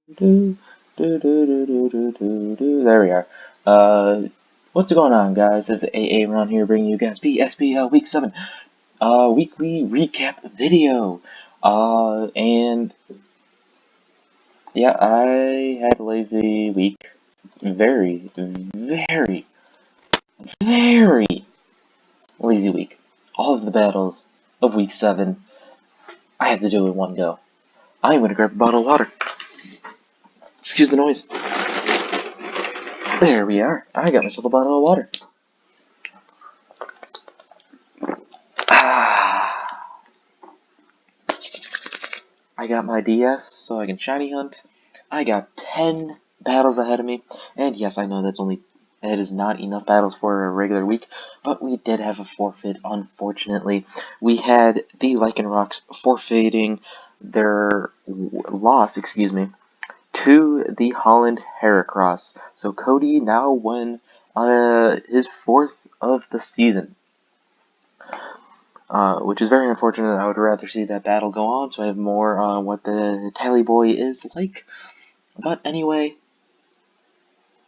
Do, do. There we are. What's going on, guys? This is AA Ron here, bringing you guys PSBL Week 7 weekly recap video. And yeah, I had a lazy week. Very, very, very lazy week. All of the battles of Week 7, I had to do in one go. I'm gonna grab a bottle of water. Excuse the noise. There we are. I got myself a bottle of water. I got my DS so I can shiny hunt. I got 10 battles ahead of me, and yes, I know it is not enough battles for a regular week, but we did have a forfeit, unfortunately. We had the Lycanrocs forfeiting their loss, to the Holland Heracross. So Cody now won his 4th of the season. Which is very unfortunate. I would rather see that battle go on, so I have more on what the Tally Boy is like. But anyway,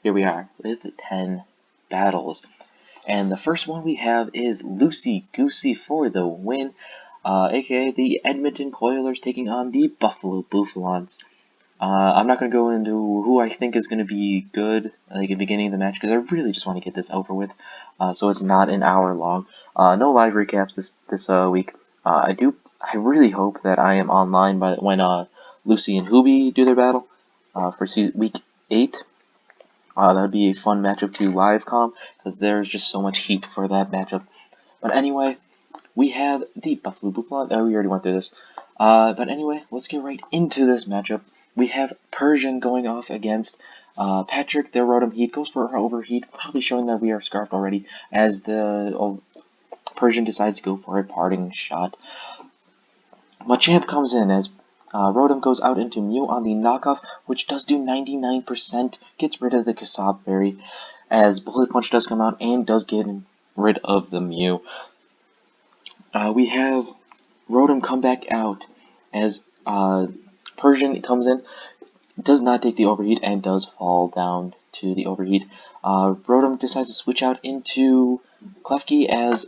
here we are with 10 battles. And the first one we have is Lucy Goosey for the win, aka the Edmonton Coilers taking on the Buffalo Bouffalons. I'm not going to go into who I think is going to be good like at the beginning of the match, because I really just want to get this over with, so it's not an hour long. No live recaps this week. I really hope that I am online when Lucy and Hubie do their battle for week 8. That would be a fun matchup to live com, because there's just so much heat for that matchup. But anyway, we have the Buffalo Bouffalon. Oh, we already went through this. But anyway, let's get right into this matchup. We have Persian going off against Patrick. Their Rotom Heat goes for Overheat, probably showing that we are scarfed already, as the Persian decides to go for a parting shot. Machamp comes in as Rotom goes out into Mew on the knockoff, which does do 99%, gets rid of the Kasab Berry, as Bullet Punch does come out and does get rid of the Mew. We have Rotom come back out as Persian comes in, does not take the Overheat, and does fall down to the Overheat. Rotom decides to switch out into Klefki as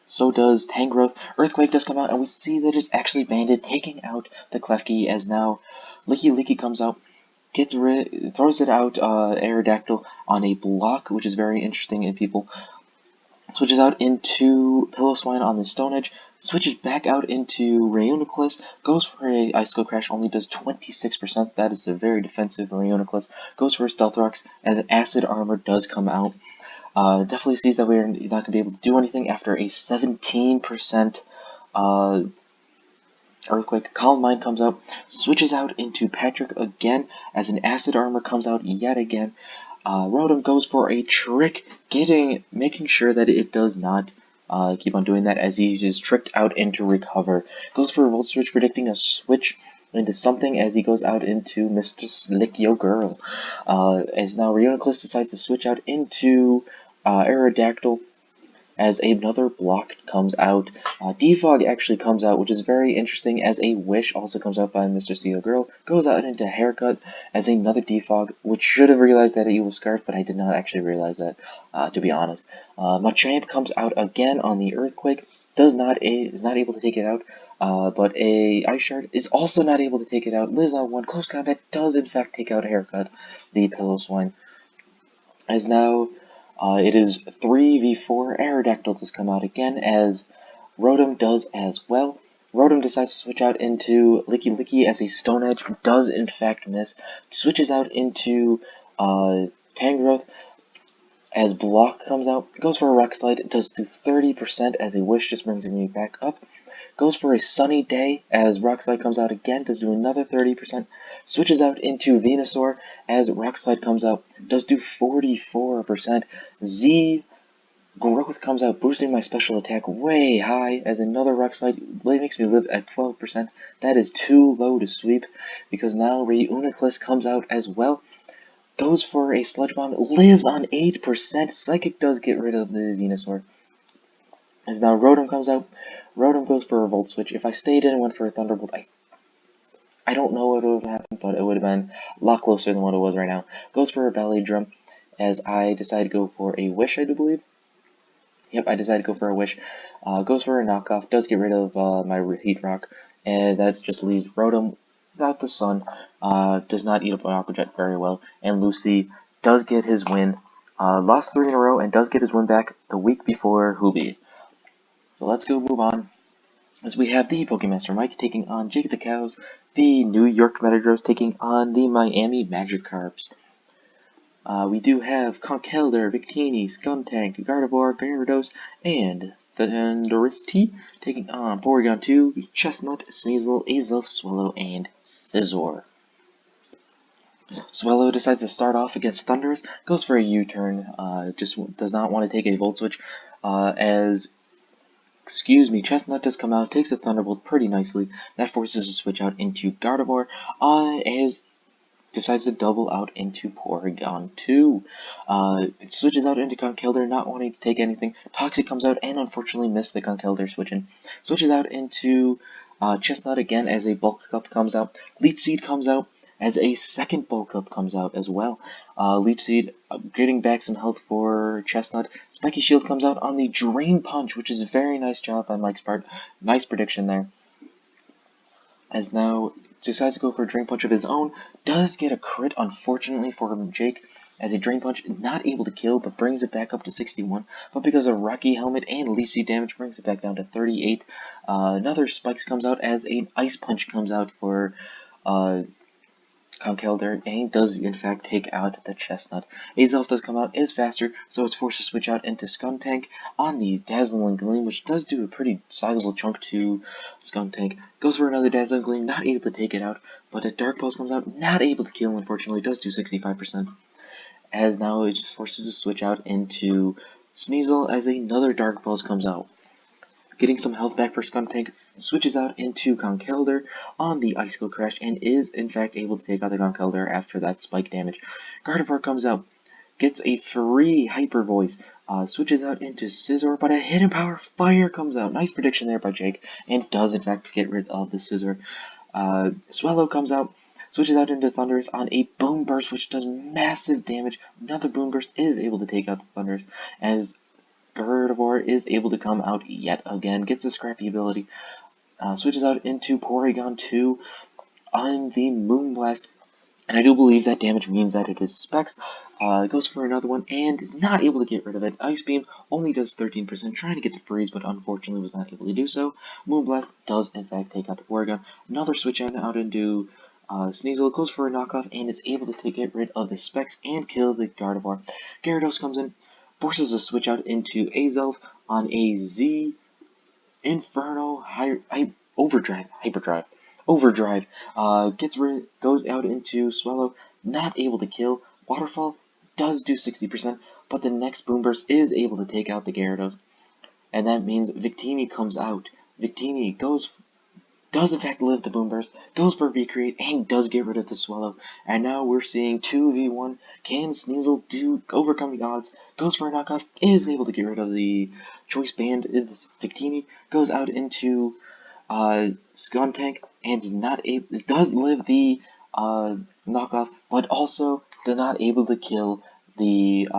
so does Tangrowth. Earthquake does come out, and we see that it's actually Bandit taking out the Klefki, as now Licky comes out, throws it out Aerodactyl on a block, which is very interesting in people. Switches out into Pillow-Swine on the Stone Edge, switches back out into Reuniclus, goes for a Icicle Crash, only does 26%, so that is a very defensive Reuniclus, goes for a Stealth Rocks, as Acid Armor does come out. Definitely sees that we're not going to be able to do anything after a 17% Earthquake. Calm Mind comes out, switches out into Patrick again, as an Acid Armor comes out yet again. Rotom goes for a trick, making sure that it does not keep on doing that, as he is tricked out into Recover. Goes for a Volt Switch, predicting a switch into something as he goes out into Mr. Slick Yo Girl. As now Reuniclus decides to switch out into Aerodactyl, as another block comes out. Defog actually comes out, which is very interesting, as a Wish also comes out by Mr. Steel Girl. Goes out into Haircut as another Defog, which should have realized that he was Scarf, but I did not actually realize that, to be honest. Machamp comes out again on the Earthquake, is not able to take it out, but a Ice Shard is also not able to take it out. Lives on one. Close Combat does in fact take out Haircut, the Pillow-Swine. As now it is 3v4. Aerodactyl does come out again, as Rotom does as well. Rotom decides to switch out into Licky as a Stone Edge does in fact miss. Switches out into Tangrowth as Block comes out. Goes for a Rock Slide, does do 30% as a Wish just brings me back up. Goes for a Sunny Day as Rock Slide comes out again, does do another 30%. Switches out into Venusaur as Rock Slide comes out, does do 44%. Z Growth comes out, boosting my special attack way high, as another Rock Slide makes me live at 12%. That is too low to sweep, because now Reuniclus comes out as well. Goes for a Sludge Bomb, lives on 8%. Psychic does get rid of the Venusaur. As now Rotom comes out, Rotom goes for a Volt Switch. If I stayed in and went for a Thunderbolt, I I don't know what would have happened, but it would have been a lot closer than what it was right now. Goes for a ballet drum, as I decide to go for a wish, I do believe. Yep, I decided to go for a wish. Goes for a knockoff, does get rid of my heat rock, and that just leaves Rotom without the sun. Does not eat up my Aqua Jet very well, and Lucy does get his win. Lost 3 in a row and does get his win back the week before Hoobie. So let's go move on, as we have the Pokemaster Mike taking on Jake the Cows, the New York Metagross taking on the Miami Magikarps. We do have Conkeldurr, Victini, Skuntank, Gardevoir, Gyarados, and Thundurus T taking on Porygon 2, Chestnut, Sneasel, Azelf, Swallow, and Scizor. Swallow decides to start off against Thundurus, goes for a U-turn, just does not want to take a Volt Switch, Chestnut does come out, takes a Thunderbolt pretty nicely. That forces a switch out into Gardevoir, as decides to double out into Porygon 2. It switches out into Conkeldurr, not wanting to take anything. Toxic comes out and unfortunately missed the Conkeldurr switching. Switches out into Chestnut again as a Bulk Up comes out. Leech Seed comes out as a second Bulk Up comes out as well. Leech Seed getting back some health for Chestnut. Spiky Shield comes out on the Drain Punch, which is a very nice job on Mike's part. Nice prediction there. As now decides to go for a Drain Punch of his own, does get a crit, unfortunately for Jake, as a Drain Punch not able to kill, but brings it back up to 61, but because of Rocky Helmet and Leech Seed damage, brings it back down to 38. Another Spikes comes out as an Ice Punch comes out for Conkeldurr, and does in fact take out the Chestnut. Azelf does come out, is faster, so it's forced to switch out into Skuntank on the Dazzling Gleam, which does do a pretty sizable chunk to Skuntank. Goes for another Dazzling Gleam, not able to take it out, but a Dark Pulse comes out, not able to kill, unfortunately, does do 65%. As now it forces to switch out into Sneasel as another Dark Pulse comes out. Getting some health back for Skuntank, switches out into Conkeldurr on the Icicle Crash, and is in fact able to take out the Conkeldurr after that spike damage. Gardevoir comes out, gets a free Hyper Voice, switches out into Scizor, but a Hidden Power Fire comes out. Nice prediction there by Jake, and does in fact get rid of the Scizor. Swallow comes out, switches out into Thundurus on a Boom Burst, which does massive damage. Another Boom Burst is able to take out the Thundurus, as Gardevoir is able to come out yet again, gets a Scrappy ability, switches out into Porygon 2 on the Moonblast, and I do believe that damage means that it is Specs. Goes for another one and is not able to get rid of it. Ice Beam only does 13%, trying to get the freeze, but unfortunately was not able to do so. Moonblast does in fact take out the Porygon. Another switch out into Sneasel, goes for a knockoff and is able to get rid of the Specs and kill the Gardevoir. Gyarados comes in, forces a switch out into Azelf on a Z Inferno Hyperdrive. Goes out into Swallow, not able to kill. Waterfall does do 60%, but the next Boom Burst is able to take out the Gyarados, and that means Victini comes out. Victini does in fact live the Boom Burst, goes for Recreate, and does get rid of the Swallow. And now we're seeing 2v1. Can Sneasel overcome the odds? Goes for a knockoff, is able to get rid of the Choice Band. Victini goes out into Skuntank, and does live the knockoff, but also not able to kill the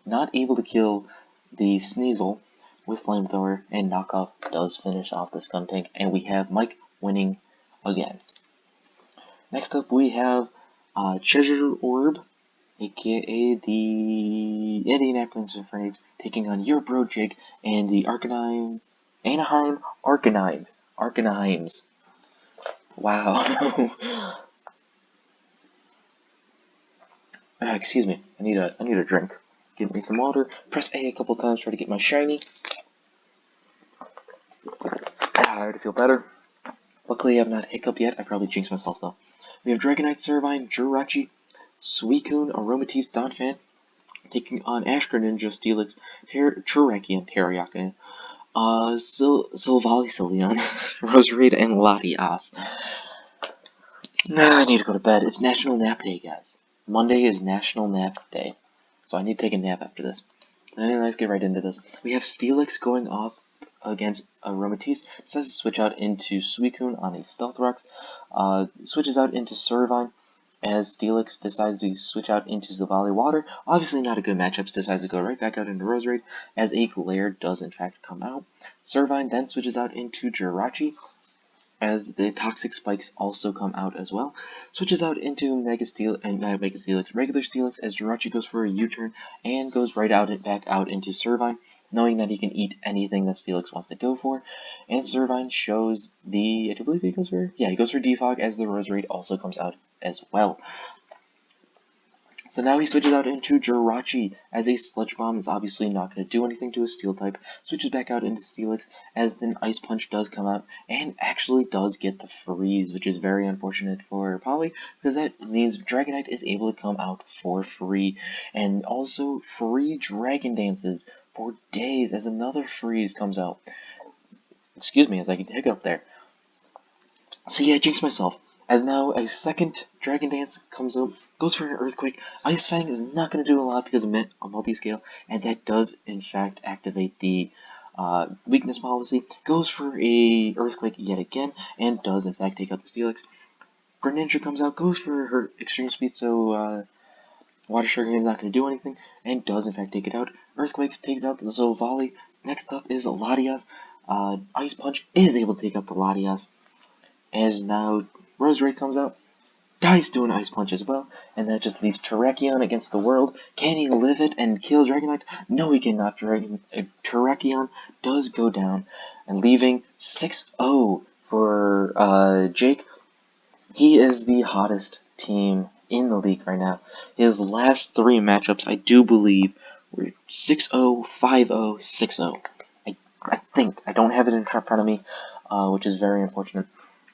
not able to kill the Sneasel with Flamethrower, and knockoff does finish off the Skuntank, and we have Mike winning again. Next up we have Treasure Orb, aka the Indianapolis Flames, taking on your bro Jake and the Anaheim Arcanimes. Wow. Excuse me. I need a drink. Give me some water. Press A couple times. Try to get my shiny. I already feel better. Luckily, I'm not hiccup yet. I probably jinxed myself though. We have Dragonite, Servine, Jirachi, Suicune, Aromatisse, Donphan, taking on Ashker Ninja, Steelix, Chiraki, and Teriyaki. Sylveon, Roserade, and Latias. I need to go to bed. It's National Nap Day, guys. Monday is National Nap Day, so I need to take a nap after this. Anyway, let's get right into this. We have Steelix going off against Aromatisse, decides to switch out into Suicune on a Stealth Rocks, switches out into Servine, as Steelix decides to switch out into Zavali Water. Obviously not a good matchup, decides to go right back out into Roserade, as a Glare does in fact come out. Servine then switches out into Jirachi, as the Toxic Spikes also come out as well. Switches out into Mega Steel and Mega Steelix, regular Steelix, as Jirachi goes for a U-turn and goes right out and back out into Servine, knowing that he can eat anything that Steelix wants to go for. And Servine shows the, I do believe he goes for, yeah, he goes for Defog, as the Roserade also comes out as well. So now he switches out into Jirachi, as a Sludge Bomb is obviously not going to do anything to a Steel type. Switches back out into Steelix, as then Ice Punch does come out, and actually does get the freeze, which is very unfortunate for Polly, because that means Dragonite is able to come out for free. And also free Dragon Dances for days, as another freeze comes out. Excuse me, as I get hiccup there. So yeah, I jinxed myself, as now a second Dragon Dance comes out, goes for an Earthquake. Ice Fang is not going to do a lot because of a multi-scale, and that does in fact activate the weakness policy. Goes for a Earthquake yet again, and does in fact take out the Steelix. Greninja comes out, goes for her Extreme Speed, so Water Sugar is not going to do anything, and does in fact take it out. Earthquakes takes out the Zovali. Next up is Latias. Ice Punch is able to take out the Latias. And now Roserade comes out, dies to an Ice Punch as well, and that just leaves Terrakion against the world. Can he live it and kill Dragonite? No, he cannot. Terrakion does go down, and leaving 6-0 for Jake. He is the hottest team in the league right now. His last 3 matchups, I do believe, were 6-0, 5-0, 6-0. I think. I don't have it in front of me, which is very unfortunate.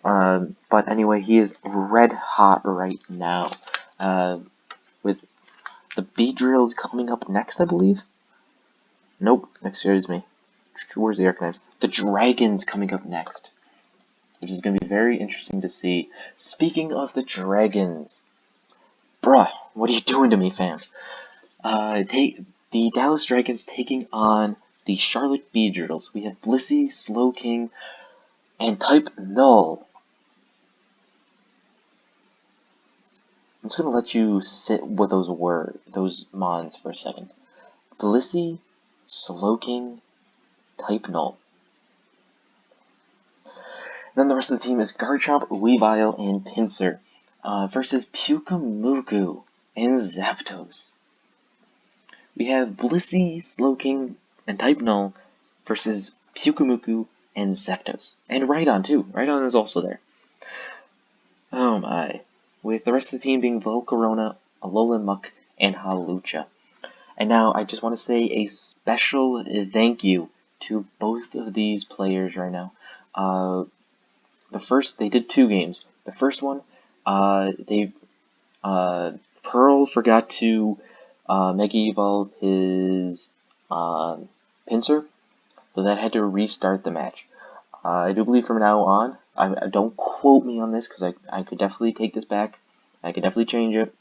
But anyway, he is red hot right now, with the Beedrills coming up next, I believe? Nope, excuse me. Where's the Arcanines? The Dragons coming up next, which is going to be very interesting to see. Speaking of the Dragons, bruh, what are you doing to me, fans? The Dallas Dragons taking on the Charlotte Beedrills. We have Blissey, Slowking, and Type Null. I'm just going to let you sit with those mons for a second. Blissey, Slowking, Type Null. Then the rest of the team is Garchomp, Weavile, and Pinsir versus Pyukumuku and Zapdos. We have Blissey, Slowking, and Type Null versus Pyukumuku and Zapdos. And Rhydon too. Rhydon is also there. Oh my. With the rest of the team being Volcarona, Alolan Muck, and Hawlucha. And now I just want to say a special thank you to both of these players right now. They did 2 games. The first one, Pearl forgot to Mega Evolve his Pinsir, so that had to restart the match. I do believe from now on, I don't quote me on this, because I could definitely take this back. I could definitely change it.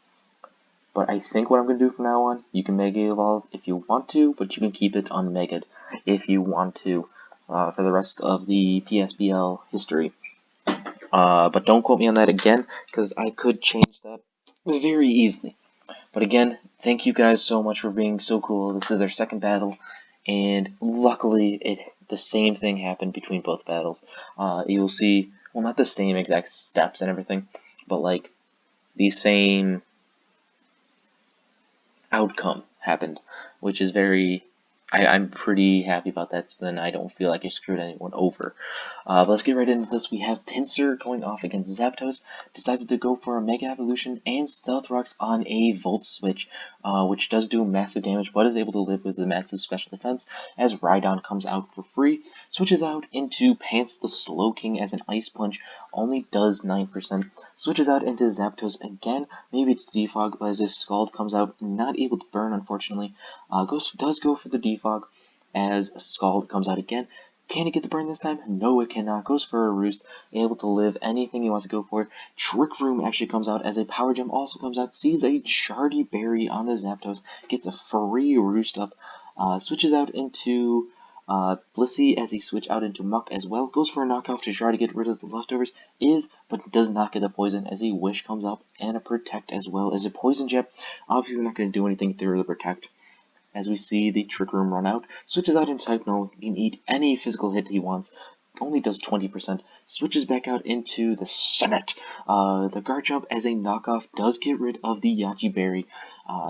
But I think what I'm going to do from now on, you can Mega Evolve if you want to, but you can keep it on Mega if you want to, for the rest of the PSBL history. But don't quote me on that again, because I could change that very easily. But again, thank you guys so much for being so cool. This is their second battle, and luckily the same thing happened between both battles. You will see, well, not the same exact steps and everything, but like the same outcome happened, which is very, I'm pretty happy about that, so then I don't feel like I screwed anyone over. But let's get right into this. We have Pinsir going off against Zapdos, decides to go for a Mega Evolution and Stealth Rocks on a Volt Switch, which does do massive damage, but is able to live with the massive special defense, as Rhydon comes out for free, switches out into Pants the Slowking as an Ice Punch, only does 9%, switches out into Zapdos again, maybe to Defog, as his Scald comes out, not able to burn, unfortunately, does go for the Defog, as Scald comes out again. Can he get the burn this time? No, it cannot. Goes for a Roost, able to live anything he wants to go for. Trick Room actually comes out as a Power Gem, also comes out, sees a Chardy Berry on the Zapdos, gets a free Roost up, switches out into Blissey, as he switch out into Muck as well, goes for a knockoff to try to get rid of the leftovers, but does not get the poison as a Wish comes up, and a Protect as well as a Poison Jab. Obviously not going to do anything through the Protect. As we see the Trick Room run out, switches out into Type Null, he can eat any physical hit he wants, only does 20%, switches back out into the Senate. The Garchomp as a knockoff does get rid of the Yachi Berry,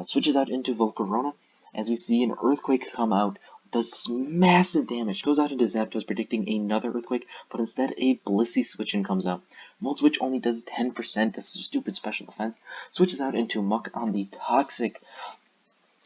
switches out into Volcarona, as we see an Earthquake come out, does massive damage, goes out into Zapdos predicting another Earthquake, but instead a Blissey Switch-In comes out. Volt Switch only does 10%, that's a stupid special defense, switches out into Muck on the Toxic.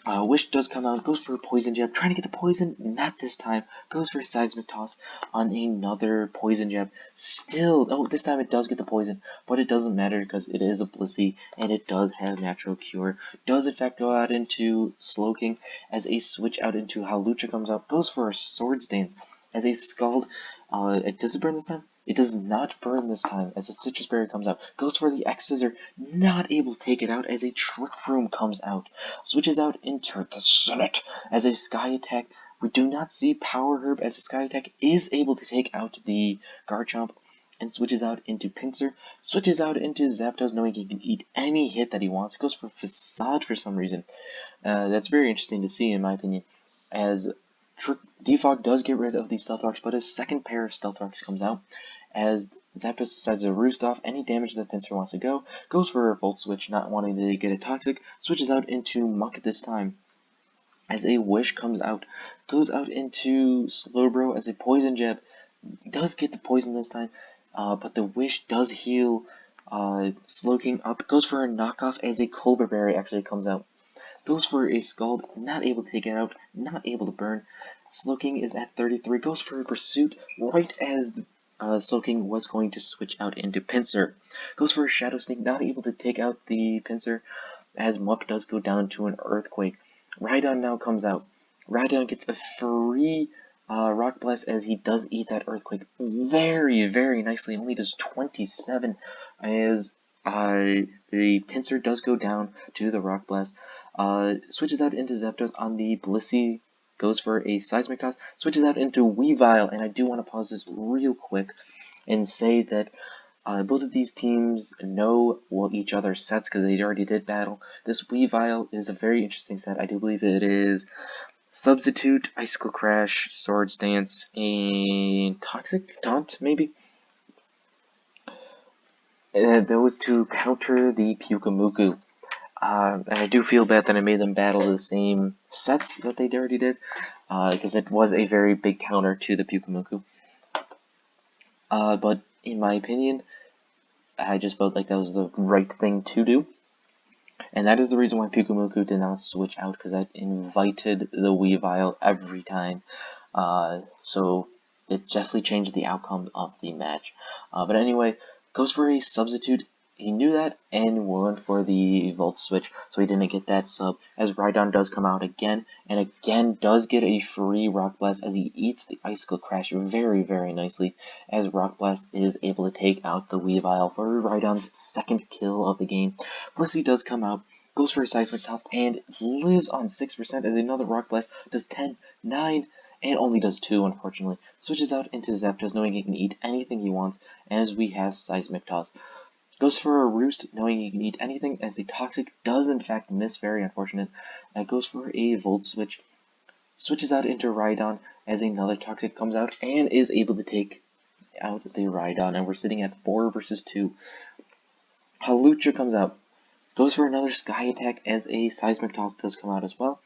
Wish does come out, goes for a Poison Jab, trying to get the poison, not this time, goes for a Seismic Toss on another Poison Jab, still, oh, this time it does get the poison, but it doesn't matter because it is a Blissey, and it does have Natural Cure, does in fact go out into Slowking, as a switch out into Hawlucha comes out, goes for a Swords Dance, as a Scald, does it burn this time? It does not burn this time, as a Citrus Berry comes out, goes for the X Scissor, not able to take it out, as a Trick Room comes out, switches out into the Senate, as a Sky Attack. We do not see Power Herb, as a Sky Attack is able to take out the Garchomp, and switches out into Pinsir, switches out into Zapdos, knowing he can eat any hit that he wants, goes for Facade for some reason. That's very interesting to see, in my opinion, as Defog does get rid of the Stealth Rocks, but a second pair of Stealth Rocks comes out, as Zapdos decides to roost off any damage that Pinsir wants to go, goes for a Volt Switch, not wanting to get a Toxic, switches out into Muck this time, as a Wish comes out, goes out into Slowbro as a Poison Jab, does get the poison this time, but the Wish does heal Slowking up, goes for a knockoff as a Colbur Berry actually comes out. Goes for a Scald, not able to take it out, not able to burn. Slowking is at 33, goes for a Pursuit right as Slowking was going to switch out into Pinsir. Goes for a Shadow Sneak, not able to take out the Pinsir, as Muck does go down to an Earthquake. Rhydon now comes out. Rhydon gets a free Rock Blast as he does eat that Earthquake very, very nicely, only does 27, as the Pinsir does go down to the Rock Blast. Switches out into Zapdos on the Blissey, goes for a Seismic Toss, switches out into Weavile, and I do want to pause this real quick and say that both of these teams know each other's sets because they already did battle. This Weavile is a very interesting set. I do believe it is Substitute, Icicle Crash, Swords Dance, and Toxic Taunt, maybe? Those to counter the Pyukumuku. And I do feel bad that I made them battle the same sets that they already did, because it was a very big counter to the Pyukumuku. But in my opinion, I just felt like that was the right thing to do. And that is the reason why Pyukumuku did not switch out, because that invited the Weavile every time. So it definitely changed the outcome of the match. But anyway, goes for a Substitute. He knew that and went for the Volt Switch, so he didn't get that sub, as Rhydon does come out again, and again does get a free Rock Blast as he eats the Icicle Crash very, very nicely, as Rock Blast is able to take out the Weavile for Rhydon's second kill of the game. Blissey does come out, goes for a Seismic Toss, and lives on 6% as another Rock Blast does 10, 9, and only does 2, unfortunately. Switches out into Zapdos, knowing he can eat anything he wants, as we have Seismic Toss. Goes for a Roost, knowing he can eat anything, as a Toxic does in fact miss, very unfortunate. Goes for a Volt Switch, switches out into Rhydon, as another Toxic comes out, and is able to take out the Rhydon, and we're sitting at 4 versus 2. Hawlucha comes out, goes for another Sky Attack, as a Seismic Toss does come out as well.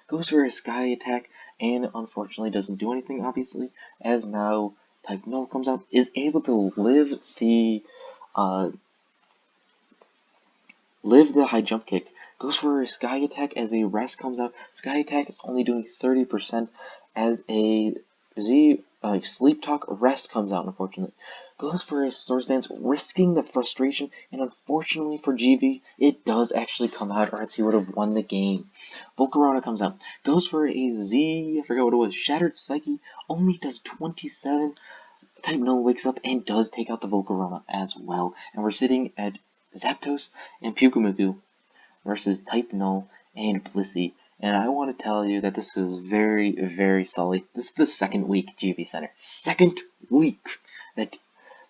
Goes for a Sky Attack, and unfortunately doesn't do anything, obviously, as now Type Null comes out, is able to live the high jump kick, goes for a Sky Attack as a Rest comes out. Sky Attack is only doing 30% as a Sleep Talk Rest comes out, unfortunately. Goes for a Swords Dance, risking the frustration, and unfortunately for GV, it does actually come out, or else he would have won the game. Volcarona comes out, goes for a I forgot what it was, Shattered Psyche, only does 27. Type Null wakes up and does take out the Volcarona as well, and we're sitting at Zapdos and Pyukumuku versus Type Null and Blissey. And I want to tell you that this is very, very sully. This is the second week, GV Center. Second week that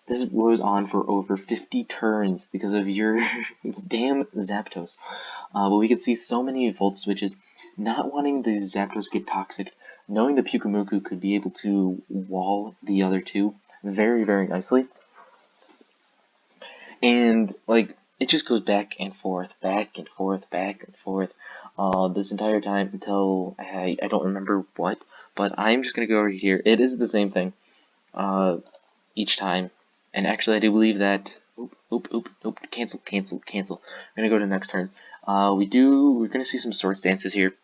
this was on for over 50 turns because of your damn Zapdos. But we could see so many Volt switches, not wanting the Zapdos to get toxic, knowing the Pyukumuku could be able to wall the other two very, very nicely. And, like, it just goes back and forth, back and forth, back and forth, this entire time until I don't remember what, but I'm just gonna go over here. It is the same thing, each time. And actually, I do believe that, cancel. I'm gonna go to the next turn. We're gonna see some sword stances here,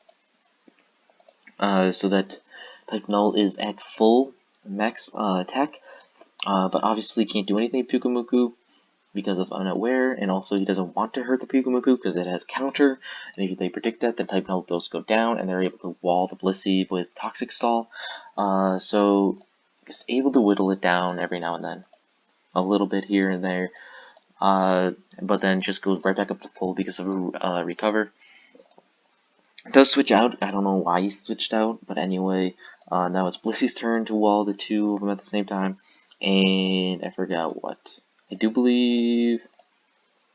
so that Type Null is at full max, attack, but obviously can't do anything to Pyukumuku, because of unaware, and also he doesn't want to hurt the Pyukumuku because it has counter, and if they predict that, then Type Null does go down, and they're able to wall the Blissey with Toxic Stall, so just able to whittle it down every now and then, a little bit here and there, but then just goes right back up to full because of recover. It does switch out, I don't know why he switched out, but anyway, now it's Blissey's turn to wall the two of them at the same time, and I forgot what. I do believe,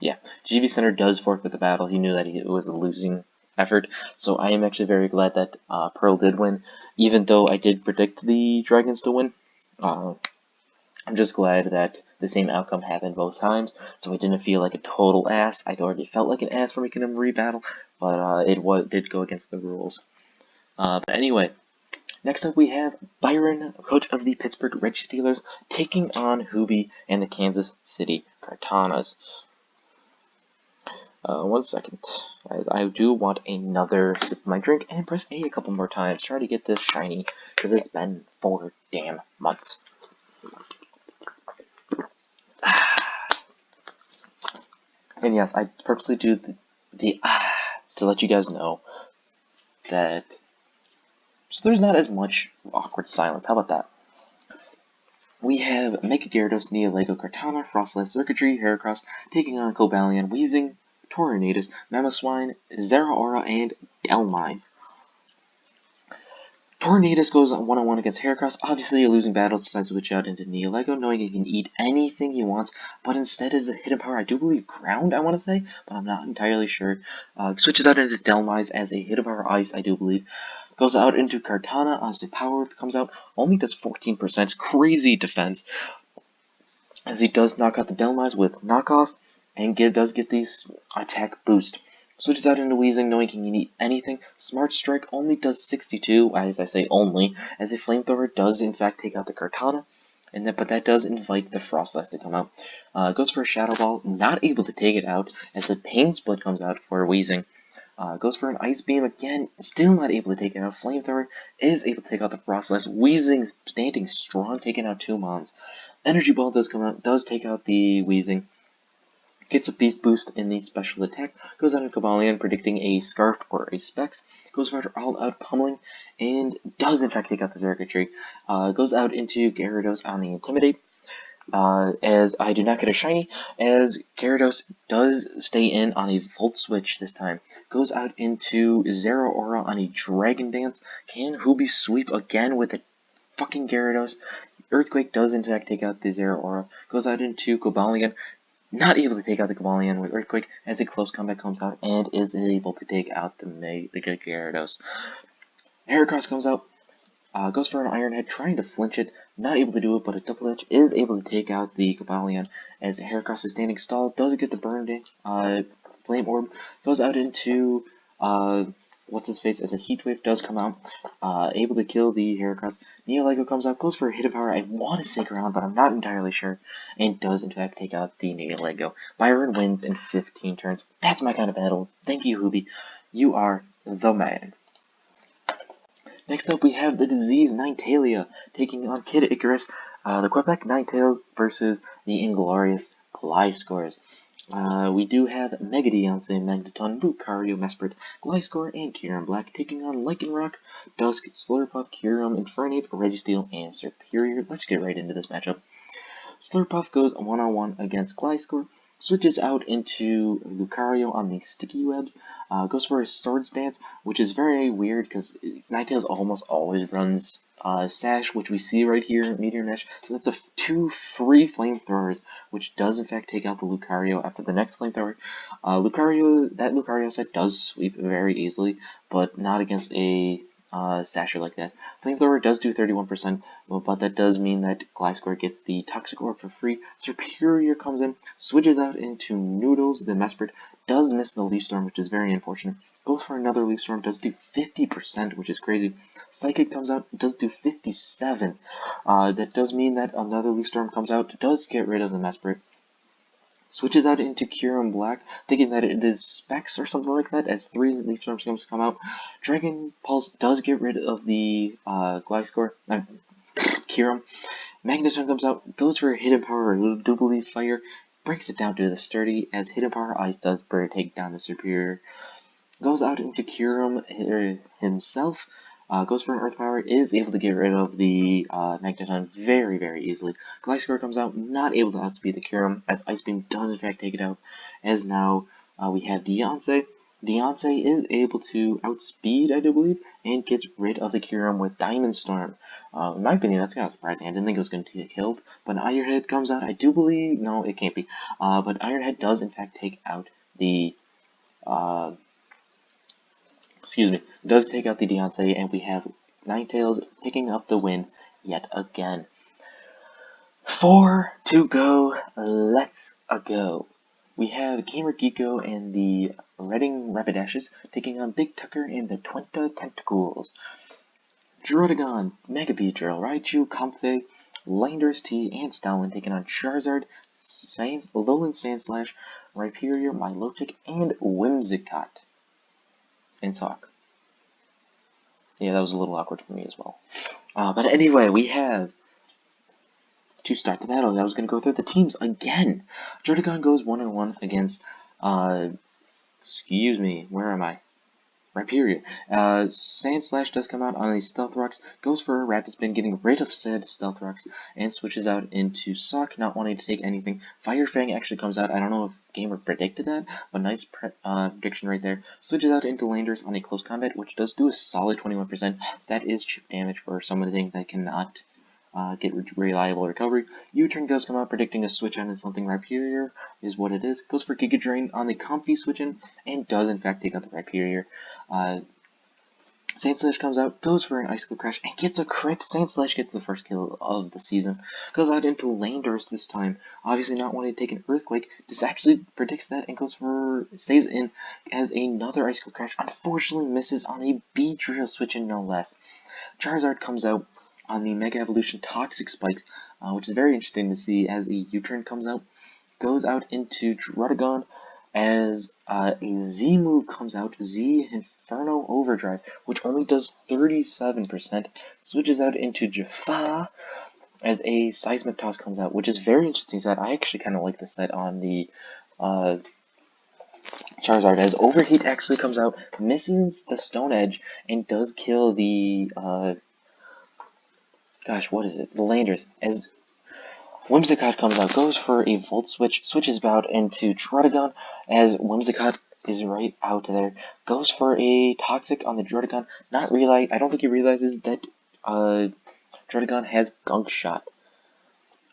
yeah, GV Center does forfeit the battle. He knew that it was a losing effort, so I am actually very glad that Pearl did win, even though I did predict the Dragons to win. I'm just glad that the same outcome happened both times, so I didn't feel like a total ass. I already felt like an ass for making him rebattle, but it did go against the rules. But anyway, next up we have Byron, coach of the Pittsburgh Red Steelers, taking on Hubie and the Kansas City Kartanas. 1 second, as I do want another sip of my drink, and press A a couple more times, try to get this shiny, because it's been 4 damn months. And yes, I purposely do the to let you guys know that so there's not as much awkward silence. How about that? We have Mega Gyarados, Lego Kartana, Frostlass Circuitry, Heracross, taking on Cobalion, Weezing, Tornadus, Mamoswine, Zeraora, and Delmines. Tornadus goes one-on-one against Heracross. Obviously, a losing battle, decides to switch out into Lego, knowing he can eat anything he wants, but instead is a hidden power, I do believe Ground, I want to say, but I'm not entirely sure. Switches out into Delmise as a hidden power Ice, I do believe. Goes out into Kartana as the power comes out, only does 14%, crazy defense, as he does knock out the Delmise with Knockoff, and does get these attack boost. Switches out into Weezing, knowing he can eat anything. Smart Strike only does 62, as I say only, as a Flamethrower does in fact take out the Kartana, but that does invite the Frostlass to come out. Goes for a Shadow Ball, not able to take it out, as the Pain Split comes out for Weezing. Goes for an Ice Beam again, still not able to take it out. Flamethrower is able to take out the Frostlass. Weezing standing strong, taking out 2 Mons. Energy Ball does come out, does take out the Weezing. Gets a Beast Boost in the special attack, goes out to Cobalion, predicting a Scarf or a Specs, goes for all-out pummeling, and does in fact take out the Circuitry. Goes out into Gyarados on the Intimidate, as I do not get a shiny, as Gyarados does stay in on a Volt Switch this time. Goes out into Zeraora on a Dragon Dance. Can Hubie sweep again with a fucking Gyarados? Earthquake does in fact take out the Zeraora. Goes out into Cobalion. Not able to take out the Cobalion with Earthquake, as a close combat comes out, and is able to take out the Gyarados. Heracross comes out, goes for an Iron Head, trying to flinch it, not able to do it, but a Double Edge is able to take out the Cobalion, as Heracross is standing stalled, doesn't get the Burn Flame Orb, goes out into, what's-his-face, as a Heat Wave does come out, able to kill the Heracross. Lego comes out, goes for a Hidden Power, I want to say Ground, but I'm not entirely sure, and does in fact take out the Lego. Byron wins in 15 turns. That's my kind of battle. Thank you, Hubie. You are the man. Next up, we have the Disease Ninetales taking on Kid Icarus, the Quebec Ninetales versus the Inglorious Gliscors. We do have Megadionce, Magneton, Lucario, Mesprit, Gliscor, and Kyurem Black taking on Lycanroc, Dusk, Slurpuff, Kyurem, Infernape, Registeel, and Superior. Let's get right into this matchup. Slurpuff goes one-on-one against Gliscor. switches out into Lucario on the Sticky Webs, goes for a Sword Stance, which is very weird because Ninetales almost always runs Sash, which we see right here, Meteor Mesh, so that's two free Flamethrowers, which does in fact take out the Lucario after the next Flamethrower. That Lucario set does sweep very easily, but not against a Sasher like that. Flamethrower does do 31%, but that does mean that Gliscor gets the Toxic Orb for free. Serperior comes in, switches out into Noodles. The Mesprit does miss the Leaf Storm, which is very unfortunate. Goes for another Leaf Storm, does do 50%, which is crazy. Psychic comes out, does do 57. That does mean that another Leaf Storm comes out, does get rid of the Mesprit. Switches out into Kyurem Black, thinking that it is Specs or something like that, as 3 Leaf Storms come out. Dragon Pulse does get rid of the Gliscor, Kyurem. Magneton comes out, goes for a Hidden Power or Double Leaf Fire, breaks it down to the Sturdy, as Hidden Power Ice does take down the Serperior. Goes out into Kyurem himself, goes for an Earth Power, is able to get rid of the Magneton very, very easily. Gliscor comes out, not able to outspeed the Kyurem, as Ice Beam does in fact take it out, as now we have Deontay. Deontay is able to outspeed, I do believe, and gets rid of the Kyurem with Diamond Storm. In my opinion, that's kind of surprising. I didn't think it was going to get killed, but Ironhead comes out, I do believe, no, it can't be, but Ironhead does in fact take out the does take out the Deontay, and we have Ninetales picking up the win yet again. 4 to go, let's go. We have Gamer Geeko and the Redding Rapidashes taking on Big Tucker and the Twenta Tentacles. Druddigon, Mega Beedrill, Raichu, Comfey, Landorus T, and Stoutland taking on Charizard, Alolan Sandslash, Rhyperior, Milotic, and Whimsicott. And Sock. Yeah, that was a little awkward for me as well. But anyway, we have, to start the battle, I was going to go through the teams again. Druddigon goes 1-1 against, excuse me, where am I? Rhyperior. Sandslash does come out on a Stealth Rocks, goes for a Rapid Spin, getting rid of said Stealth Rocks, and switches out into Sock, not wanting to take anything. Fire Fang actually comes out. I don't know if Gamer predicted that, but nice prediction right there. Switches out into Landorus on a Close Combat, which does do a solid 21%. That is chip damage for some of the things that cannot get reliable recovery. U-turn does come out, predicting a switch on something Rhyperior is what it is. Goes for Giga Drain on the Comfey switch in, and does in fact take out the Rhyperior. Sandslash comes out, goes for an Icicle Crash, and gets a crit. Sandslash gets the first kill of the season. Goes out into Landorus this time, obviously not wanting to take an Earthquake. This actually predicts that and stays in as another Icicle Crash. Unfortunately misses on a Beedrill switch in, no less. Charizard comes out on the Mega Evolution Toxic Spikes, which is very interesting to see as a U-turn comes out. Goes out into Druddigon as a Z move comes out, Z Inferno Overdrive, which only does 37%. Switches out into Jaffa as a Seismic Toss comes out, which is very interesting set. I actually kind of like this set on the Charizard, as Overheat actually comes out, misses the Stone Edge, and does kill the what is it? The Landers, as Whimsicott comes out, goes for a Volt Switch, switches out into Druddigon, as Whimsicott is right out there, goes for a Toxic on the Druddigon, I don't think he realizes that Druddigon has Gunk Shot.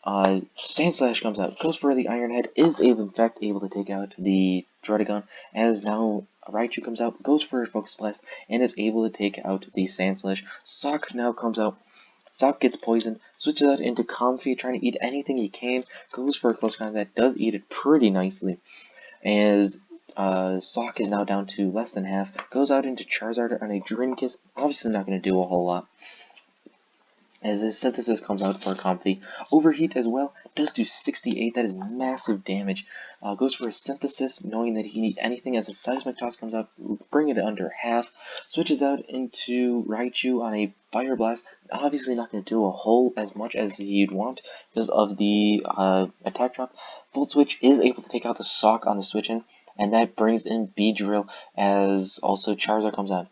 Sandslash comes out, goes for the Iron Head, is in fact able to take out the Druddigon, as now Raichu comes out, goes for a Focus Blast, and is able to take out the Sandslash. Sock now comes out. Sock gets poisoned, switches out into Comfey, trying to eat anything he can, goes for a Close Combat, does eat it pretty nicely, as Sock is now down to less than half, goes out into Charizard on a Drain Kiss, obviously not going to do a whole lot, as his Synthesis comes out for a Comfey. Overheat as well, does do 68, that is massive damage. Goes for a Synthesis, knowing that he can eat anything, as a Seismic Toss comes out, bring it under half. Switches out into Raichu on a Fire Blast, obviously not going to do a whole as much as you'd want because of the attack drop. Volt Switch is able to take out the Sock on the switch in, and that brings in Beedrill, as also Charizard comes out.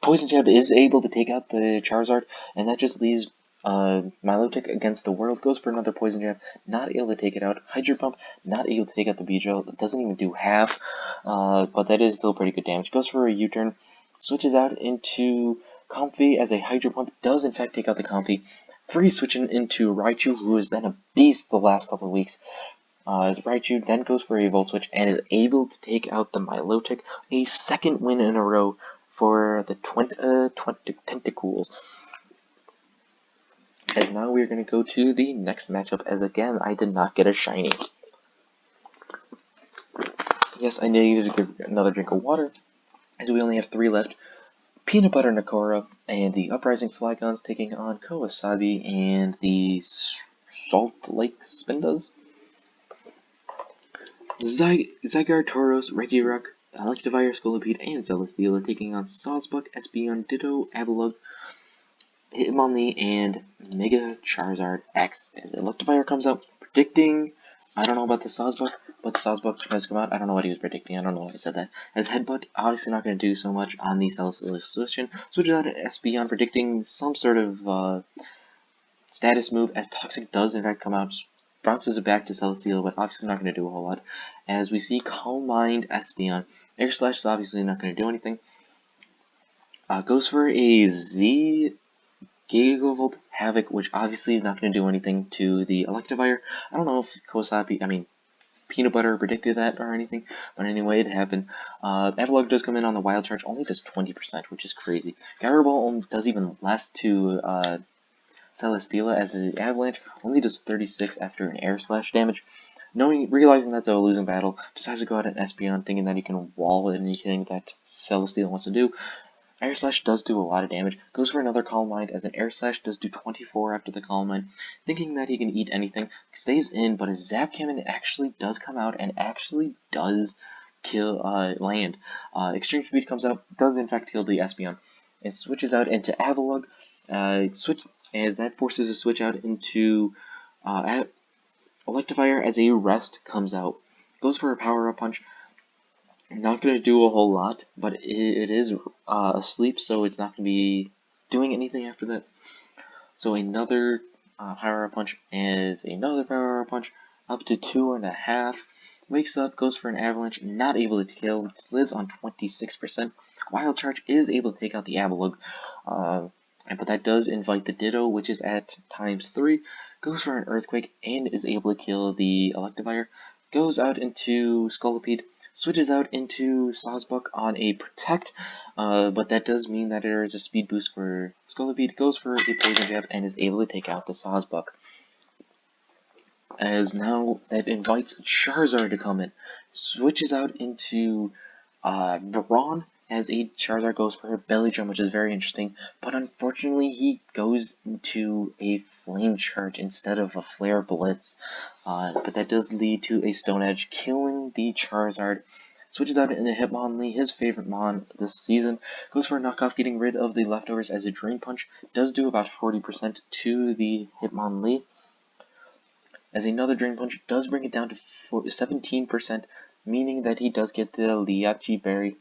Poison Jab is able to take out the Charizard, and that just leaves Milotic against the world goes for another poison jab, not able to take it out. Hydro Pump, not able to take out the Beedrill, it doesn't even do half, but that is still pretty good damage. Goes for a U-turn, switches out into Comfy as a Hydro Pump, does in fact take out the Comfy. Free switching into Raichu, who has been a beast the last couple of weeks. As Raichu then goes for a Volt Switch and is able to take out the Milotic, a second win in a row for the 20 Tentacools. As now we're going to go to the next matchup, as again, I did not get a shiny. Yes, I needed to give another drink of water, as we only have 3 left. Peanut Butter Nakora and the Uprising Flygons taking on Kowasabi and the Salt Lake Spindas. Zygarde, Tauros, Regirock, Electivire, Scolipede, and Celesteela taking on Sawsbuck, Espeon, Ditto, Avalugg, Hitmonlee, and Mega Charizard X. As Electivire comes out, predicting, I don't know about the Sawsbuck, but Sawsbuck has come out. I don't know what he was predicting. I don't know why I said that. As Headbutt, obviously not going to do so much on the Celesteela switches out to Espeon, predicting some sort of status move, as Toxic does in fact come out. Bounces it back to Celesteela, but obviously not going to do a whole lot. As we see Calm Mind Espeon. Air Slash is obviously not going to do anything. Goes for a Z Gigavolt Havoc, which obviously is not going to do anything to the Electivire. I don't know if Peanut Butter predicted that or anything, but anyway, it happened. Avalugg does come in on the Wild Charge, only does 20%, which is crazy. Gyro Ball does even less to Celesteela, as the Avalanche only does 36 after an Air Slash damage. Realizing that's a losing battle, decides to go out and Espeon, thinking that he can wall anything that Celesteela wants to do. Air Slash does do a lot of damage, goes for another Calm Mind, as an Air Slash does do 24 after the Calm Mind, thinking that he can eat anything, stays in, but his Zap Cannon actually does come out and actually does kill, land. Extreme Speed comes out, does in fact kill the Espeon. It switches out into Avalugg, as that forces a switch out into Electivire, as a Rest comes out. Goes for a Power-Up Punch. Not going to do a whole lot, but it is asleep, so it's not going to be doing anything after that. So another Power-Up Punch is another Power-Up Punch, up to 2.5. Wakes up, goes for an Avalanche, not able to kill, lives on 26%. Wild Charge is able to take out the Avalugg, but that does invite the Ditto, which is at ×3, goes for an Earthquake, and is able to kill the Electivire, goes out into Scolipede, switches out into Sawsbuck on a Protect, but that does mean that there is a speed boost for Scolipede, goes for a Poison Jab, and is able to take out the Sawsbuck. As now that invites Charizard to come in, switches out into Brawn, as a Charizard goes for a Belly Drum, which is very interesting, but unfortunately he goes into a Flame Charge instead of a Flare Blitz, but that does lead to a Stone Edge, killing the Charizard. Switches out into Hitmonlee, his favorite Mon this season, goes for a knockoff, getting rid of the leftovers, as a Drain Punch does do about 40% to the Hitmonlee, as another Drain Punch does bring it down to 17%, meaning that he does get the Liachi Berry.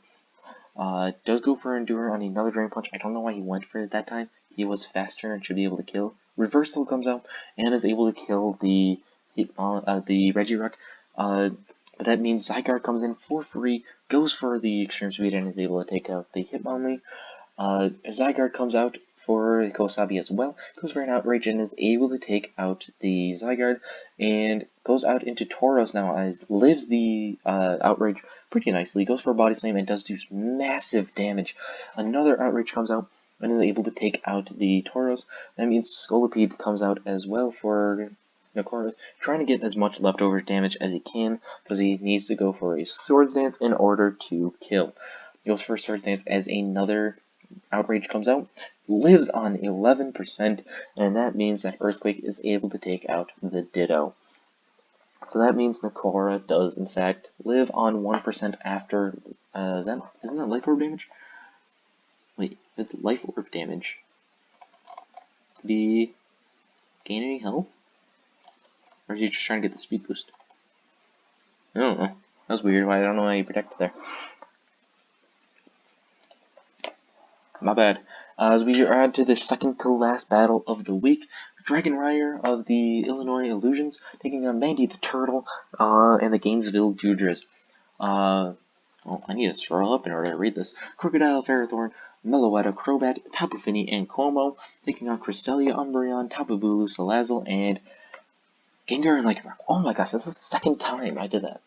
Does go for Endure on another Drain Punch. I don't know why he went for it that time. He was faster and should be able to kill. Reversal comes out and is able to kill the Regirock. But that means Zygarde comes in for free, goes for the Extreme Speed, and is able to take out the Hitmonlee. Zygarde comes out for Kowasabi as well, goes for an Outrage and is able to take out the Zygarde, and goes out into Tauros now, as lives the Outrage pretty nicely, goes for a Body Slam and does do massive damage. Another Outrage comes out and is able to take out the Tauros. That means Scolipede comes out as well for Nakora, trying to get as much leftover damage as he can, because he needs to go for a Swords Dance in order to kill. He goes for a Swords Dance as another Outrage comes out, lives on 11%, and that means that Earthquake is able to take out the Ditto. So that means Nakora does, in fact, live on 1% after, isn't that Life Orb damage? Wait, is it Life Orb damage? Did he gain any health? Or is he just trying to get the speed boost? I don't know. That was weird. I don't know why he protected there. My bad. As we are on to the second to last battle of the week, Dragon Rider of the Illinois Illusions taking on Mandy the Turtle and the Gainesville Gudras. Well, I need to scroll up in order to read this. Crocodile, Ferrothorn, Meloetta, Crobat, Tapu Fini, and Cuomo taking on Cresselia, Umbreon, Tapu Bulu, Salazzle, and Gengar and Lycanroc. Oh my gosh, that's the second time I did that.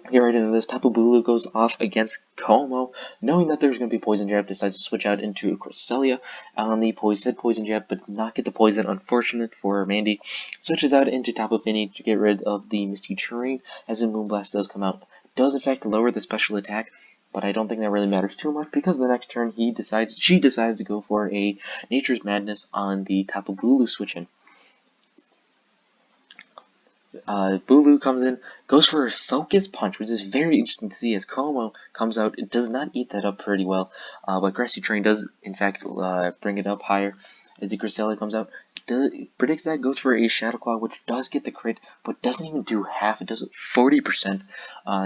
Get right into this. Tapu Bulu goes off against Como, knowing that there's going to be Poison Jab, decides to switch out into Cresselia on the Poison Jab, but did not get the Poison. Unfortunate for Mandy. Switches out into Tapu Fini to get rid of the Misty Terrain, as the Moonblast does come out. Does in fact lower the special attack, but I don't think that really matters too much, because the next turn she decides to go for a Nature's Madness on the Tapu Bulu switch-in. Bulu comes in, goes for a Focus Punch, which is very interesting to see as Como comes out. It does not eat that up pretty well, but Grassy Terrain does, in fact, bring it up higher as the Cresselia comes out. Predicts that, goes for a Shadow Claw, which does get the crit, but doesn't even do half. It does 40%.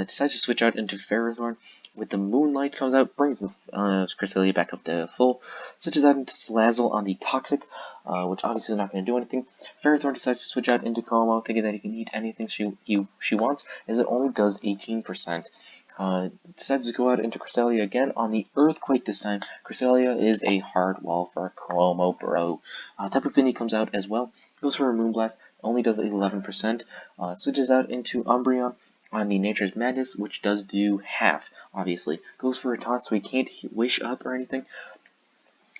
Decides to switch out into Ferrothorn. With the Moonlight comes out, brings the Cresselia back up to full. Switches out into Salazzle on the Toxic, which obviously is not going to do anything. Ferrothorn decides to switch out into Como, thinking that he can eat anything she wants, as it only does 18%. Decides to go out into Cresselia again on the Earthquake this time. Cresselia is a hard wall for Como, bro. Tapu Fini comes out as well. Goes for a Moonblast, only does 11%. Switches out into Umbreon on the Nature's Madness, which does do half, obviously. Goes for a taunt, so he can't wish up or anything,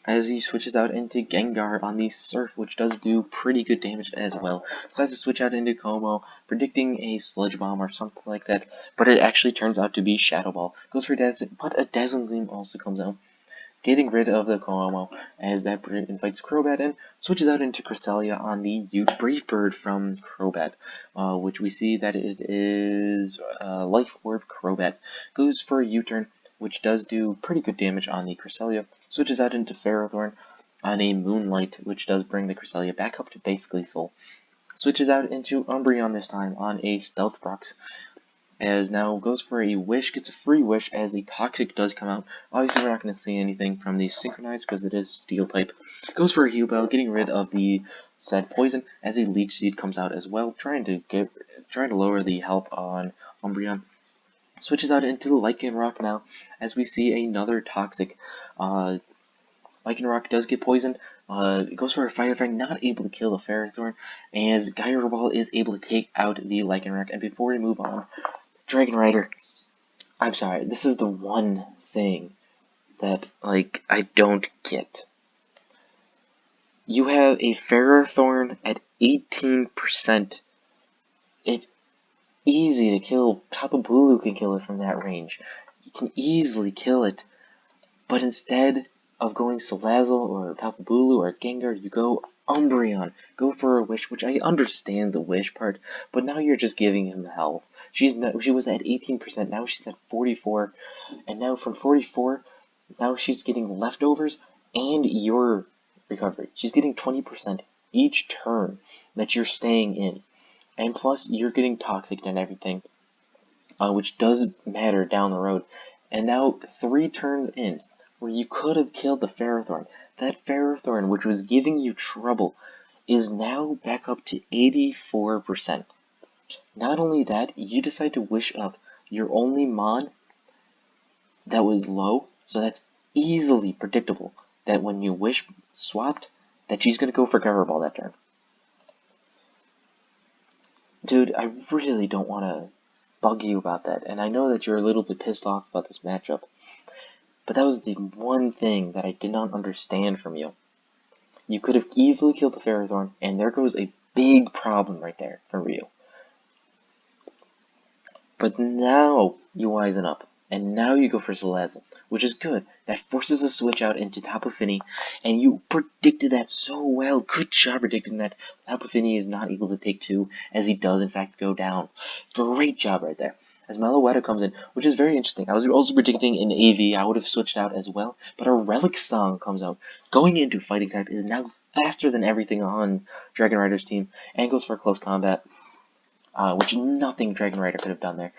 as he switches out into Gengar on the Surf, which does do pretty good damage as well. Decides to switch out into Como, predicting a Sludge Bomb or something like that, but it actually turns out to be Shadow Ball. Goes for Dazzling, but a Dazzling Gleam also comes out, getting rid of the Como, as that invites Crobat in, switches out into Cresselia on the Brave Bird from Crobat, which we see that it is Life Orb Crobat. Goes for a U-turn, which does do pretty good damage on the Cresselia, switches out into Ferrothorn on a Moonlight, which does bring the Cresselia back up to basically full. Switches out into Umbreon this time on a Stealth Brox, as now goes for a Wish, gets a free Wish as the Toxic does come out. Obviously, we're not going to see anything from the Synchronized because it is Steel type. Goes for a Hubel, getting rid of the said Poison, as a Leech Seed comes out as well, trying to lower the health on Umbreon. Switches out into the Lycanroc now, as we see another Toxic. Lycanroc does get poisoned. It goes for a Fire Fang, not able to kill the Ferrothorn, as Gyro Ball is able to take out the Lycanroc. And before we move on, Dragon Rider, I'm sorry, this is the one thing that, like, I don't get. You have a Ferrothorn at 18%. It's easy to kill. Tapu Bulu can kill it from that range. You can easily kill it. But instead of going Salazzle or Tapu Bulu or Gengar, you go Umbreon. Go for a Wish, which I understand the Wish part, but now you're just giving him health. She was at 18%, now she's at 44, and now from 44, now she's getting leftovers and your recovery. She's getting 20% each turn that you're staying in, and plus you're getting Toxic and everything, which does matter down the road. And now 3 turns in, where you could have killed the Ferrothorn, that Ferrothorn, which was giving you trouble, is now back up to 84%. Not only that, you decide to wish up your only Mon that was low, so that's easily predictable that when you wish swapped, that she's going to go for Gyro Ball that turn. Dude, I really don't want to bug you about that, and I know that you're a little bit pissed off about this matchup, but that was the one thing that I did not understand from you. You could have easily killed the Ferrothorn, and there goes a big problem right there for you. But now you wisen up, and now you go for Salazzle, which is good. That forces a switch out into Tapu Fini, and you predicted that so well. Good job predicting that Tapu Fini is not able to take 2, as he does in fact go down. Great job right there. As Meloetta comes in, which is very interesting. I was also predicting in AV, I would have switched out as well, but a Relic Song comes out. Going into Fighting type is now faster than everything on Dragon Rider's team, and goes for Close Combat. which nothing Dragon Rider could have done there.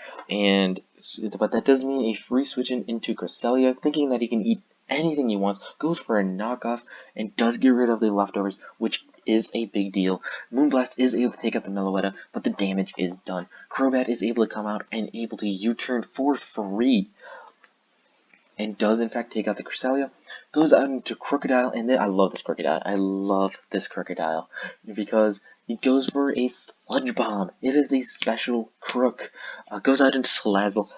But that does mean a free switch into Cresselia, thinking that he can eat anything he wants, goes for a knockoff, and does get rid of the leftovers, which is a big deal. Moonblast is able to take out the Meloetta, but the damage is done. Crobat is able to come out and able to U-turn for 3, and does in fact take out the Cresselia, goes out into Crocodile, and then I love this Crocodile, because he goes for a Sludge Bomb. It is a special Crook. Goes out into Salazzle,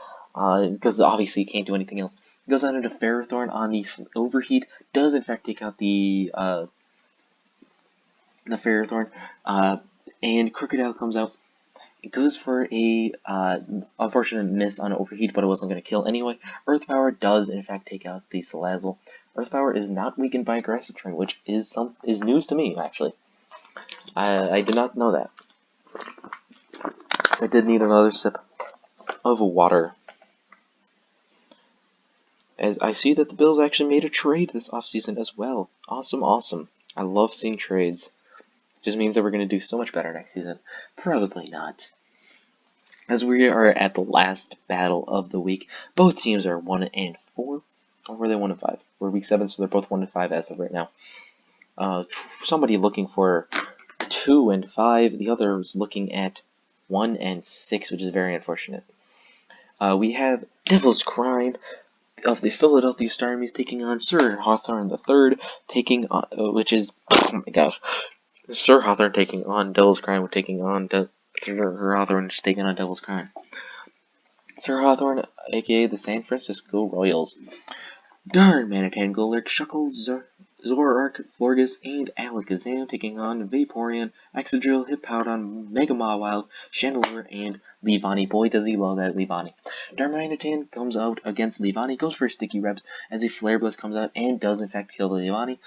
because obviously he can't do anything else. Goes out into Ferrothorn on the Overheat, does in fact take out the Ferrothorn, and Crocodile comes out. It goes for a unfortunate miss on Overheat, but it wasn't going to kill anyway. Earth Power does in fact take out the Salazzle. Earth Power is not weakened by Aggressive Terrain, which is news to me actually. I did not know that. So I did need another sip of water. As I see that the Bills actually made a trade this offseason as well. Awesome, awesome. I love seeing trades. Just means that we're going to do so much better next season. Probably not. As we are at the last battle of the week, both teams are 1-4. Or were they 1-5? We're week 7, so they're both 1-5 as of right now. Somebody looking for 2-5. The other is looking at 1-6, which is very unfortunate. We have Devil's Crime of the Philadelphia Star Armies taking on Sir Hawthorne III, taking on, which is, oh my gosh, Sir Hawthorne taking on Devil's Crime, taking on Sir Hawthorne is taking on Devil's Crime. Sir Hawthorne, aka the San Francisco Royals. Darn, Manitan, Golurk, Shuckle, Zoroark, Florges, and Alakazam taking on Vaporeon, Excadrill, Hippowdon, Mega Mawile, Chandelure, and Leavanny. Boy, does he love that Leavanny. Darmanitan comes out against Leavanny, goes for Sticky Rebs as a Flare Blitz comes out and does in fact kill the Leavanny.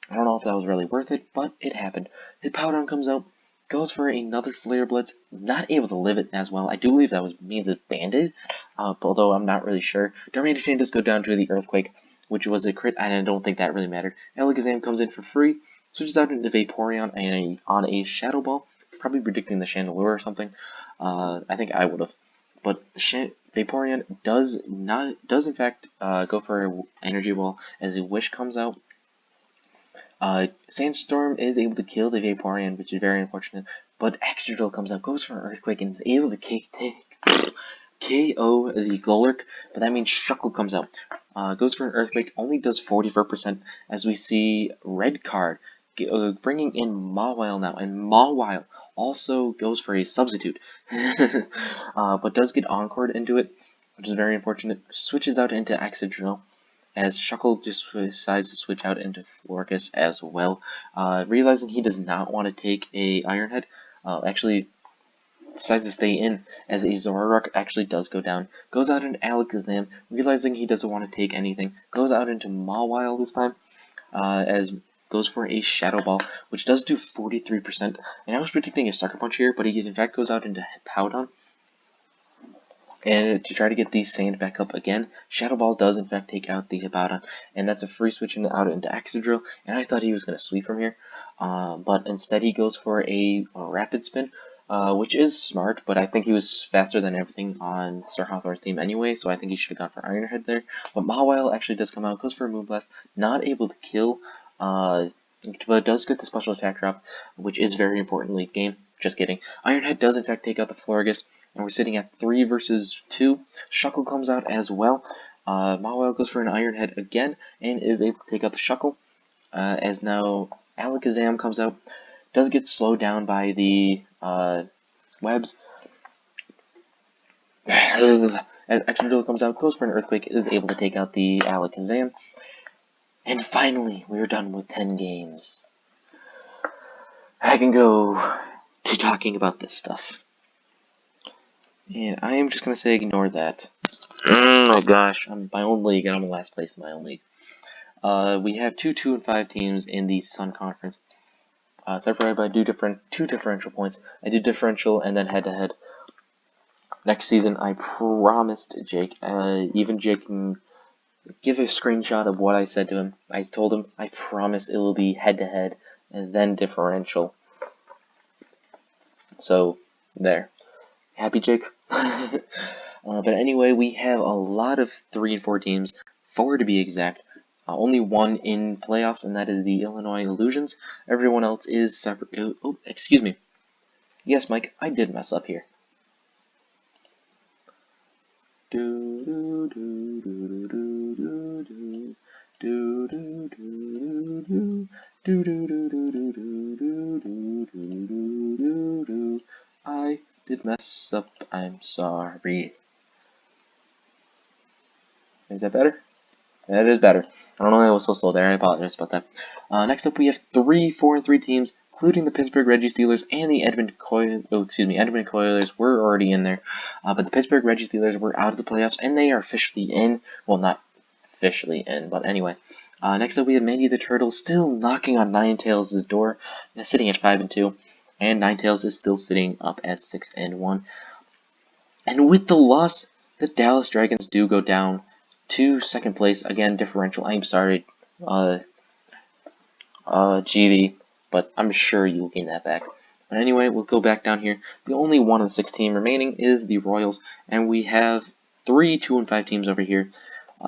I don't know if that was really worth it, but it happened. Hippowdon comes out, goes for another Flare Blitz, not able to live it as well. I do believe that means it's banded, although I'm not really sure. Darmanitan does go down to the Earthquake, which was a crit, and I don't think that really mattered. Alakazam comes in for free, switches out into Vaporeon on a Shadow Ball, probably predicting the Chandelure or something. I think I would have. But Vaporeon does in fact go for an Energy Ball as a Wish comes out. Sandstorm is able to kill the Vaporeon, which is very unfortunate, but Excadrill comes out, goes for an Earthquake, and is able to KO the Golurk, but that means Shuckle comes out. Goes for an Earthquake, only does 44%, as we see Red Card bringing in Mawile now, and Mawile also goes for a Substitute, but does get Encored into it, which is very unfortunate. Switches out into Excadrill, as Shuckle just decides to switch out into Florges as well, realizing he does not want to take a Iron Head, actually decides to stay in, as a Zoroark actually does go down, goes out into Alakazam, realizing he doesn't want to take anything, goes out into Mawile this time, as goes for a Shadow Ball, which does do 43%, and I was predicting a Sucker Punch here, but he in fact goes out into Hippowdon, and to try to get the Sand back up again. Shadow Ball does in fact take out the Hippowdon, and that's a free switch out into Excadrill, and I thought he was going to sweep from here, but instead he goes for a Rapid Spin, which is smart, but I think he was faster than everything on Sir Hawthorne's team anyway, so I think he should have gone for Iron Head there. But Mawile actually does come out, goes for a Moonblast, not able to kill, but does get the special attack drop, which is very important late game. Just kidding. Iron Head does in fact take out the Florges, and we're sitting at 3 versus 2. Shuckle comes out as well. Mawile goes for an Iron Head again, and is able to take out the Shuckle, as now Alakazam comes out, does get slowed down by the webs. As Excadrill comes out, goes for an Earthquake, is able to take out the Alakazam. And finally, we're done with 10 games. I can go to talking about this stuff. And I am just going to say ignore that. Oh my gosh, I'm in my own league, and I'm in last place in my own league. We have 2-5 teams in the Sun Conference, separated by two differential points. I do differential and then head-to-head. Next season, I promised Jake, even Jake can give a screenshot of what I said to him. I told him I promise it will be head-to-head and then differential. So, there. Happy, Jake? But anyway, we have a lot of 3 and 4 teams, 4 to be exact. Only one in playoffs, and that is the Illinois Illusions. Everyone else is separate. Oh, excuse me. Yes, Mike, I did mess up here. I did mess up. I'm sorry. Is that better? That is better. I don't know why it was so slow there. I apologize about that. Next up, we have 3 4 and 3 teams, including the Pittsburgh Reggie Steelers and the Edmonton Coilers were already in there, but the Pittsburgh Reggie Steelers were out of the playoffs, and they are officially in. Well, not officially in, but anyway. Next up, we have Mandy the Turtle still knocking on Ninetales' door, sitting at 5 and 2, and Ninetales is still sitting up at 6 and 1. And with the loss, the Dallas Dragons do go down to second place. Again, differential. I'm sorry, GV, but I'm sure you'll gain that back. But anyway, we'll go back down here. The only 1 and 6 team remaining is the Royals, and we have 3 2 and 5 teams over here,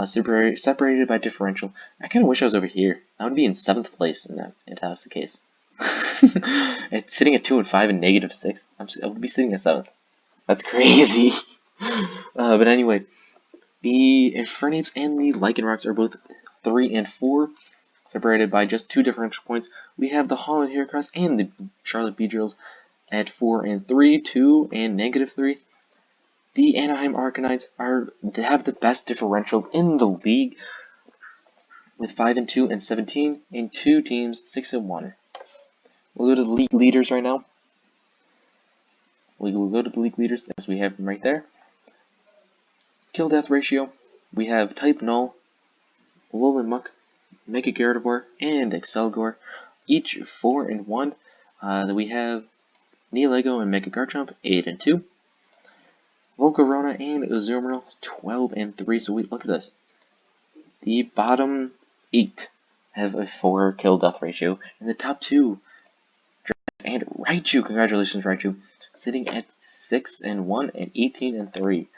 separated by differential. I kind of wish I was over here. I would be in 7th place in that, if that was the case. It's sitting at 2 and 5 and -6. I would be sitting at 7th. That's crazy. But anyway, the Infernape and the Lycanrocs are both 3 and 4, separated by just 2 differential points. We have the Holland Heracross and the Charlotte Beedrills at 4 and 3, 2 and -3. The Anaheim Arcanines have the best differential in the league, with 5 and 2 and 17, and 2 teams 6 and 1. We'll go to the league leaders right now. We will go to the league leaders as we have them right there. Kill death ratio, we have Type Null, Alolan Muck, Mega Gardevoir, and Excelgor, each 4 and 1. Then we have Neolego and Mega Garchomp, 8 and 2. Volcarona and Azumarill, 12 and 3. So look at this. The bottom 8 have a 4 kill death ratio, and the top 2, and Raichu, congratulations Raichu, sitting at 6 and 1 and 18 and 3.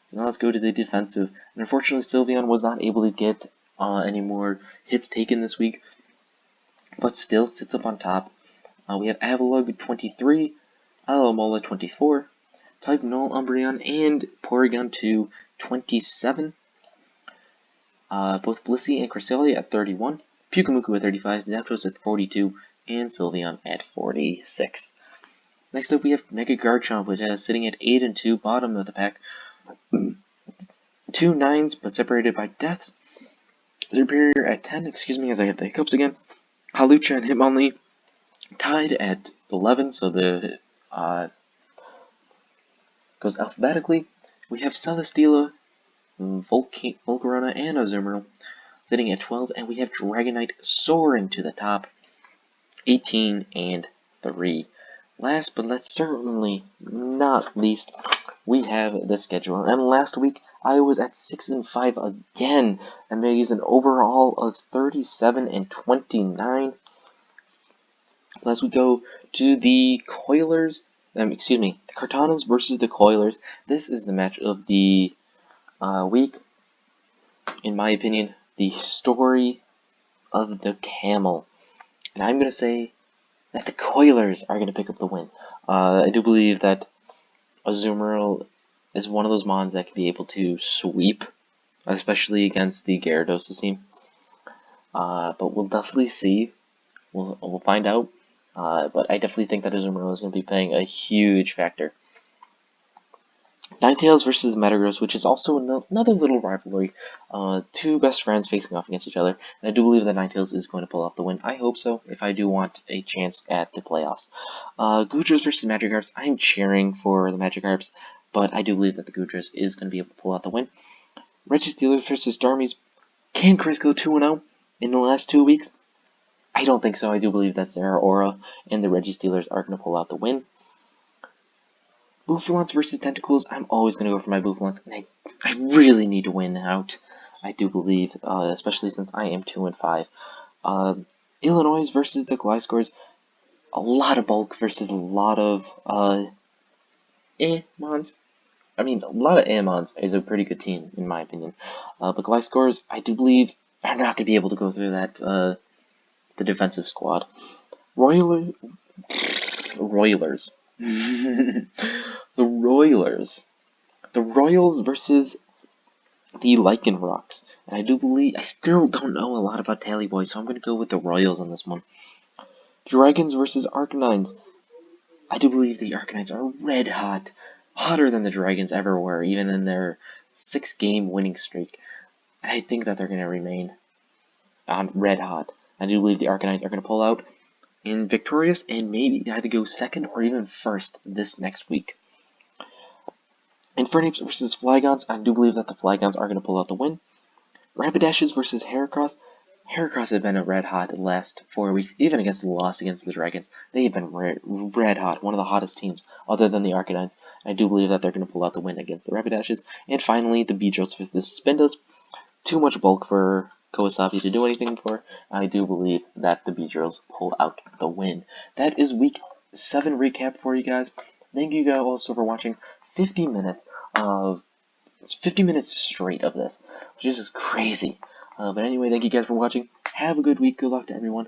So now let's go to the defensive. And unfortunately, Sylveon was not able to get any more hits taken this week, but still sits up on top. We have Avalugg 23, Alomola 24, Type Null Umbreon, and Porygon 2 27. Both Blissey and Cresselia at 31, Pyukumuku at 35, Zapdos at 42, and Sylveon at 46. Next up, we have Mega Garchomp, which is sitting at 8 and 2, bottom of the pack. 2 9s, but separated by deaths. Superior at 10, excuse me as I have the hiccups again. Hawlucha and Hitmonlee tied at 11, so the goes alphabetically. We have Celesteela, Volcarona, and Azumarill sitting at 12, and we have Dragonite soaring to the top, 18 and 3. Last but certainly not least, we have the schedule. And last week, I was at 6 and 5 again, and made an overall of 37 and 29. As we go to the Coilers, the Kartanas versus the Coilers. This is the match of the week, in my opinion, the story of the camel. And I'm going to say that the Coilers are going to pick up the win. I do believe that Azumarill is one of those mons that can be able to sweep, especially against the Gyarados team. But we'll definitely see. We'll find out. But I definitely think that Azumarill is going to be playing a huge factor. Ninetales versus the Metagross, which is also another little rivalry. 2 best friends facing off against each other. And I do believe that Ninetales is going to pull off the win. I hope so, if I do want a chance at the playoffs. Goodras versus Magikarps. I'm cheering for the Magikarps, but I do believe that the Goodras is going to be able to pull out the win. Reggie Steelers versus Darmies. Can Chris go 2-0 in the last 2 weeks? I don't think so. I do believe that Sarah Aura and the Reggie Steelers are going to pull out the win. Bouffalance versus Tentacles. I'm always going to go for my Bouffalance, and I really need to win out. I do believe, especially since I am 2 and 5. Illinois versus the Gliscors. A lot of bulk versus a lot of Mons. I mean, a lot of Ammons is a pretty good team, in my opinion. But Glyce scores, I do believe, are not going to be able to go through that, the defensive squad. Roilers. The Roilers. The Royals versus the Lycan Rocks. And I do believe, I still don't know a lot about Tally Boy, so I'm going to go with the Royals on this one. Dragons versus Arcanines. I do believe the Arcanines are red hot. Hotter than the Dragons ever were, even in their 6-game winning streak. And I think that they're going to remain on red hot. I do believe the Arcanines are going to pull out in victorious and maybe either go second or even first this next week. Infernape versus Flygons. I do believe that the Flygons are going to pull out the win. Rapidashes versus Heracross. Heracross have been a red hot the last 4 weeks, even against the loss against the Dragons. They have been red hot, one of the hottest teams, other than the Arcanines. I do believe that they're going to pull out the win against the Rapidashes. And finally, the Beedrills versus Spindas. Too much bulk for Kowasabi to do anything for. I do believe that the Beedrills pull out the win. That is week 7 recap for you guys. Thank you guys also for watching 50 minutes straight of this, which is just crazy. But anyway, thank you guys for watching. Have a good week. Good luck to everyone.